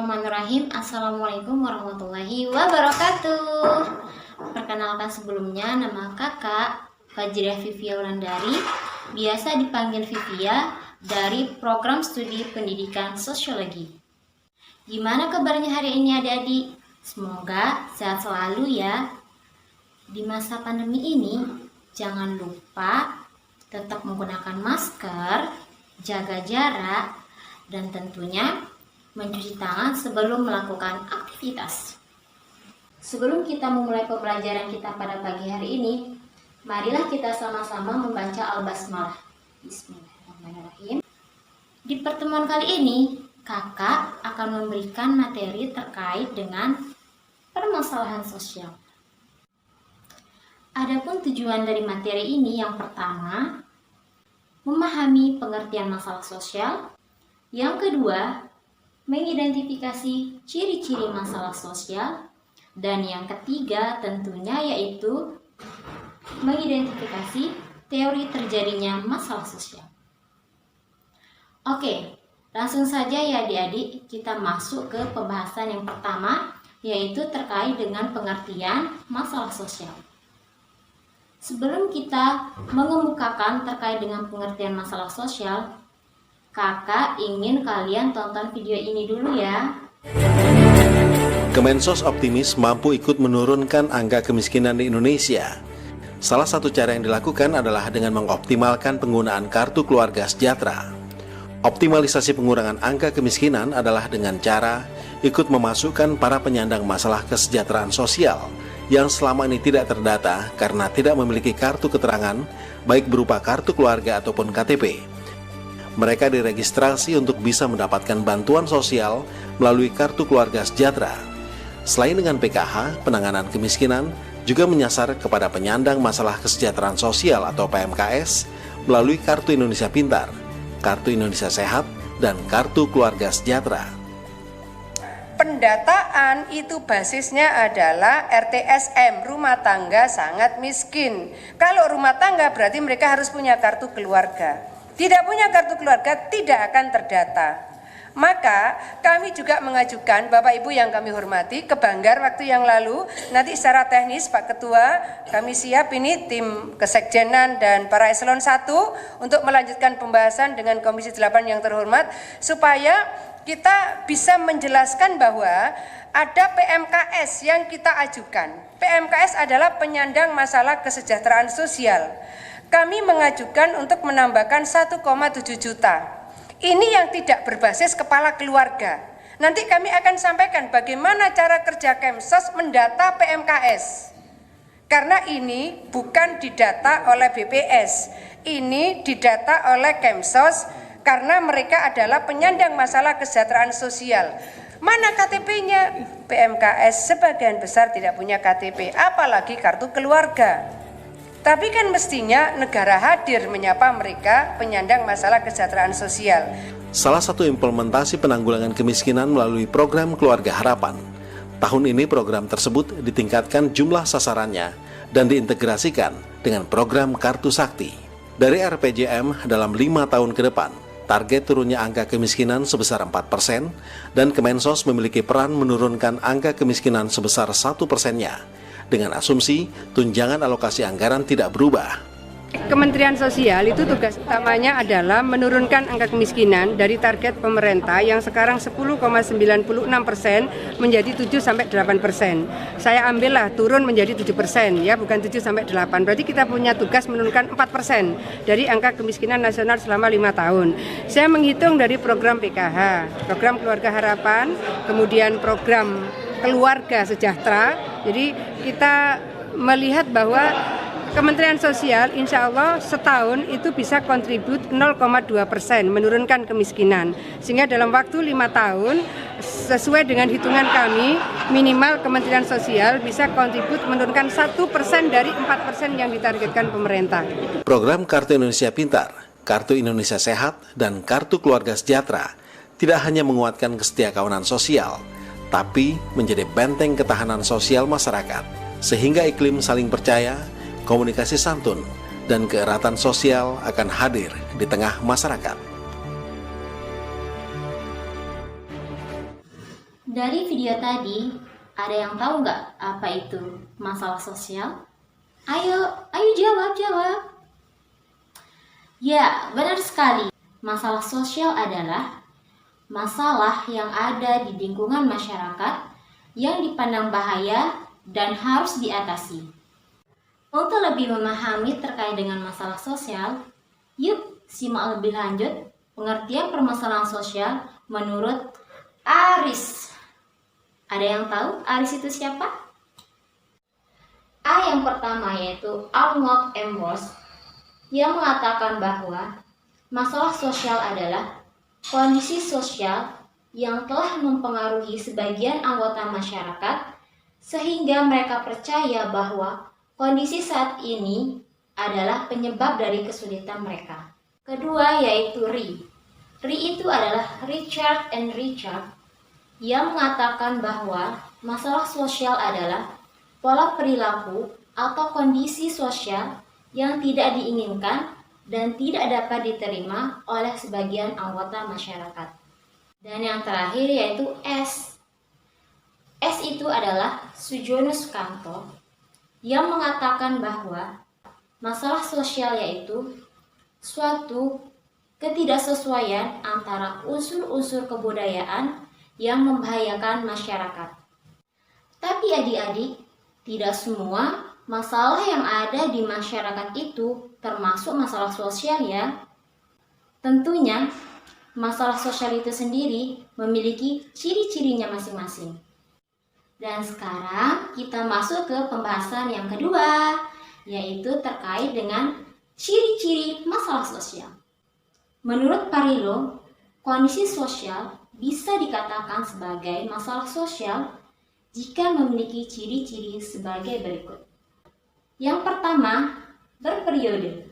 Bismillahirrahmanirrahim. Assalamualaikum warahmatullahi wabarakatuh. Perkenalkan sebelumnya, nama kakak Fajriah Vivia Wulandari, biasa dipanggil Vivia, dari program studi pendidikan sosiologi. Gimana kabarnya hari ini adik-adik? Semoga sehat selalu ya. Di masa pandemi ini, jangan lupa tetap menggunakan masker, jaga jarak, dan tentunya mencuci tangan sebelum melakukan aktivitas. Sebelum kita memulai pembelajaran kita pada pagi hari ini, marilah kita sama-sama membaca Al-Basmalah. Bismillahirrahmanirrahim. Di pertemuan kali ini, kakak akan memberikan materi terkait dengan permasalahan sosial. Adapun tujuan dari materi ini yang pertama, memahami pengertian masalah sosial. Yang kedua, mengidentifikasi ciri-ciri masalah sosial, dan yang ketiga tentunya yaitu mengidentifikasi teori terjadinya masalah sosial. Oke, langsung saja ya adik-adik, kita masuk ke pembahasan yang pertama, yaitu terkait dengan pengertian masalah sosial. Sebelum kita mengemukakan terkait dengan pengertian masalah sosial, kakak ingin kalian tonton video ini dulu ya. Kemensos optimis mampu ikut menurunkan angka kemiskinan di Indonesia. Salah satu cara yang dilakukan adalah dengan mengoptimalkan penggunaan kartu keluarga sejahtera. Optimalisasi pengurangan angka kemiskinan adalah dengan cara ikut memasukkan para penyandang masalah kesejahteraan sosial yang selama ini tidak terdata karena tidak memiliki kartu keterangan, baik berupa kartu keluarga ataupun KTP. Mereka diregistrasi untuk bisa mendapatkan bantuan sosial melalui kartu keluarga sejahtera. Selain dengan PKH, penanganan kemiskinan juga menyasar kepada penyandang masalah kesejahteraan sosial atau PMKS melalui Kartu Indonesia Pintar, Kartu Indonesia Sehat, dan Kartu Keluarga Sejahtera. Pendataan itu basisnya adalah RTSM, rumah tangga sangat miskin. Kalau rumah tangga berarti mereka harus punya kartu keluarga. Tidak punya kartu keluarga tidak akan terdata. Maka kami juga mengajukan, Bapak Ibu yang kami hormati, ke Banggar waktu yang lalu. Nanti secara teknis Pak Ketua, kami siap ini tim Kesekjenan dan para eselon 1 untuk melanjutkan pembahasan dengan Komisi 8 yang terhormat, supaya kita bisa menjelaskan bahwa ada PMKS yang kita ajukan. PMKS adalah penyandang masalah kesejahteraan sosial. Kami mengajukan untuk menambahkan 1,7 juta. Ini yang tidak berbasis kepala keluarga. Nanti kami akan sampaikan bagaimana cara kerja Kemsos mendata PMKS. Karena ini bukan didata oleh BPS, ini didata oleh Kemsos karena mereka adalah penyandang masalah kesejahteraan sosial. Mana KTP-nya? PMKS sebagian besar tidak punya KTP, apalagi kartu keluarga. Tapi kan mestinya negara hadir menyapa mereka penyandang masalah kesejahteraan sosial. Salah satu implementasi penanggulangan kemiskinan melalui program Keluarga Harapan. Tahun ini program tersebut ditingkatkan jumlah sasarannya dan diintegrasikan dengan program Kartu Sakti. Dari RPJM dalam 5 tahun ke depan, target turunnya angka kemiskinan sebesar 4% dan Kemensos memiliki peran menurunkan angka kemiskinan sebesar 1%-nya. Dengan asumsi tunjangan alokasi anggaran tidak berubah. Kementerian Sosial itu tugas utamanya adalah menurunkan angka kemiskinan dari target pemerintah yang sekarang 10,96% menjadi 7-8%. Saya ambillah turun menjadi 7% ya, bukan 7-8. Berarti kita punya tugas menurunkan 4% dari angka kemiskinan nasional selama 5 tahun. Saya menghitung dari program PKH, program Keluarga Harapan, kemudian program Keluarga Sejahtera. Jadi kita melihat bahwa Kementerian Sosial insya Allah setahun itu bisa kontribut 0,2% menurunkan kemiskinan. Sehingga dalam waktu 5 tahun sesuai dengan hitungan kami minimal Kementerian Sosial bisa kontribut menurunkan 1% dari 4% yang ditargetkan pemerintah. Program Kartu Indonesia Pintar, Kartu Indonesia Sehat, dan Kartu Keluarga Sejahtera tidak hanya menguatkan kesetiakawanan sosial, tapi menjadi benteng ketahanan sosial masyarakat, sehingga iklim saling percaya, komunikasi santun, dan keeratan sosial akan hadir di tengah masyarakat. Dari video tadi, ada yang tahu nggak apa itu masalah sosial? Ayo jawab. Ya, benar sekali. Masalah sosial adalah masalah yang ada di lingkungan masyarakat yang dipandang bahaya dan harus diatasi. Untuk lebih memahami terkait dengan masalah sosial, yuk simak lebih lanjut pengertian permasalahan sosial menurut Aris. Ada yang tahu Aris itu siapa? A yang pertama yaitu Arnold Ambrose yang mengatakan bahwa masalah sosial adalah kondisi sosial yang telah mempengaruhi sebagian anggota masyarakat sehingga mereka percaya bahwa kondisi saat ini adalah penyebab dari kesulitan mereka. Kedua yaitu Ri. Ri itu adalah Richard and Richard yang mengatakan bahwa masalah sosial adalah pola perilaku atau kondisi sosial yang tidak diinginkan dan tidak dapat diterima oleh sebagian anggota masyarakat. Dan yang terakhir yaitu S. S itu adalah Sujono Sukanto yang mengatakan bahwa masalah sosial yaitu suatu ketidaksesuaian antara unsur-unsur kebudayaan yang membahayakan masyarakat. Tapi adik-adik, tidak semua masalah yang ada di masyarakat itu termasuk masalah sosial ya. Tentunya, masalah sosial itu sendiri memiliki ciri-cirinya masing-masing. Dan sekarang kita masuk ke pembahasan yang kedua, yaitu terkait dengan ciri-ciri masalah sosial. Menurut Parilo, kondisi sosial bisa dikatakan sebagai masalah sosial jika memiliki ciri-ciri sebagai berikut. Yang pertama, berperiode.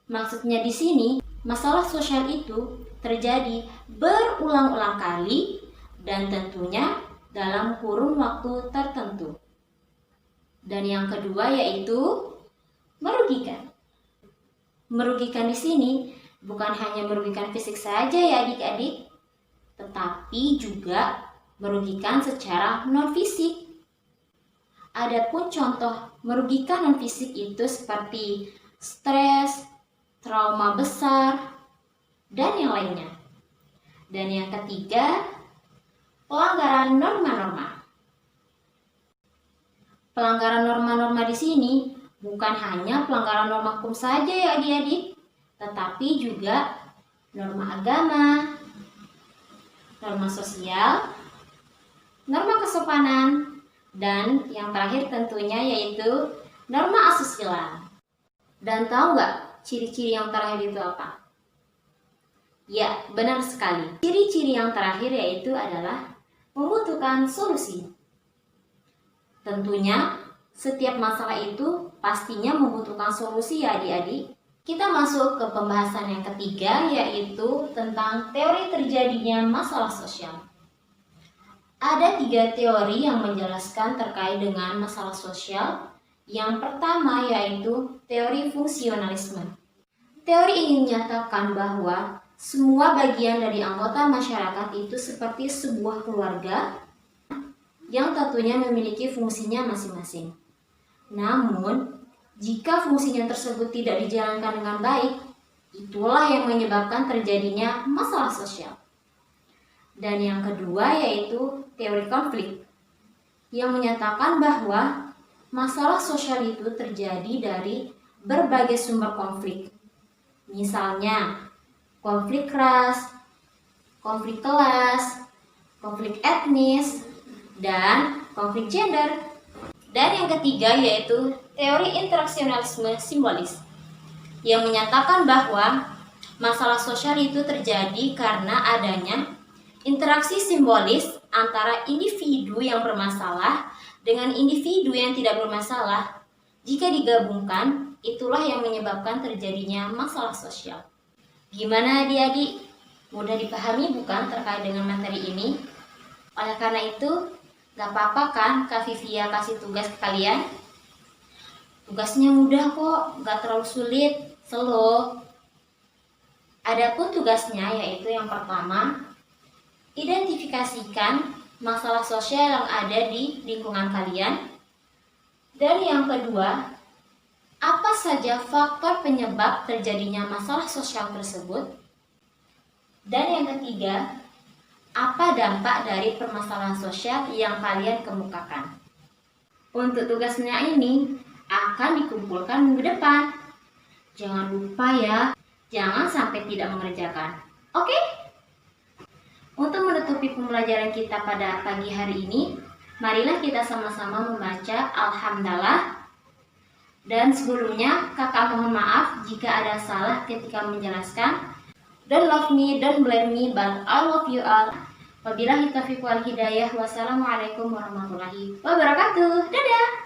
Maksudnya di sini, masalah sosial itu terjadi berulang-ulang kali dan tentunya dalam kurun waktu tertentu. Dan yang kedua yaitu merugikan. Merugikan di sini bukan hanya merugikan fisik saja ya adik-adik, tetapi juga merugikan secara non-fisik. Adapun contoh merugikan non-fisik itu seperti stres, trauma besar, dan yang lainnya. Dan yang ketiga, pelanggaran norma-norma. Pelanggaran norma-norma di sini bukan hanya pelanggaran norma hukum saja ya adik-adik, tetapi juga norma agama, norma sosial, norma kesopanan, dan yang terakhir tentunya yaitu norma asusila. Dan tahu nggak ciri-ciri yang terakhir itu apa? Ya, benar sekali. Ciri-ciri yang terakhir yaitu adalah membutuhkan solusi. Tentunya setiap masalah itu pastinya membutuhkan solusi ya adik-adik. Kita masuk ke pembahasan yang ketiga yaitu tentang teori terjadinya masalah sosial. Ada 3 teori yang menjelaskan terkait dengan masalah sosial. Yang pertama yaitu teori fungsionalisme. Teori ini menyatakan bahwa semua bagian dari anggota masyarakat itu seperti sebuah keluarga yang tentunya memiliki fungsinya masing-masing. Namun, jika fungsinya tersebut tidak dijalankan dengan baik, itulah yang menyebabkan terjadinya masalah sosial. Dan yang kedua yaitu teori konflik, yang menyatakan bahwa masalah sosial itu terjadi dari berbagai sumber konflik. Misalnya, konflik ras, konflik kelas, konflik etnis, dan konflik gender. Dan yang ketiga yaitu teori interaksionalisme simbolis, yang menyatakan bahwa masalah sosial itu terjadi karena adanya interaksi simbolis antara individu yang bermasalah dengan individu yang tidak bermasalah. Jika digabungkan, itulah yang menyebabkan terjadinya masalah sosial. Gimana adik-adik? Mudah dipahami bukan terkait dengan materi ini? Oleh karena itu, gak apa-apa kan Kak Vivia kasih tugas ke kalian? Tugasnya mudah kok, gak terlalu sulit, slow. Adapun tugasnya yaitu yang pertama, identifikasikan masalah sosial yang ada di lingkungan kalian. Dan yang kedua, apa saja faktor penyebab terjadinya masalah sosial tersebut? Dan yang ketiga, apa dampak dari permasalahan sosial yang kalian kemukakan? Untuk tugasnya ini akan dikumpulkan minggu depan. Jangan lupa ya, jangan sampai tidak mengerjakan. Oke? Untuk menutupi pembelajaran kita pada pagi hari ini, marilah kita sama-sama membaca Alhamdulillah. Dan sebelumnya, kakak mohon maaf jika ada salah ketika menjelaskan. Don't love me, don't blame me, but I love you all. Wabillahi taufiq wal hidayah. Wassalamualaikum warahmatullahi wabarakatuh. Dadah!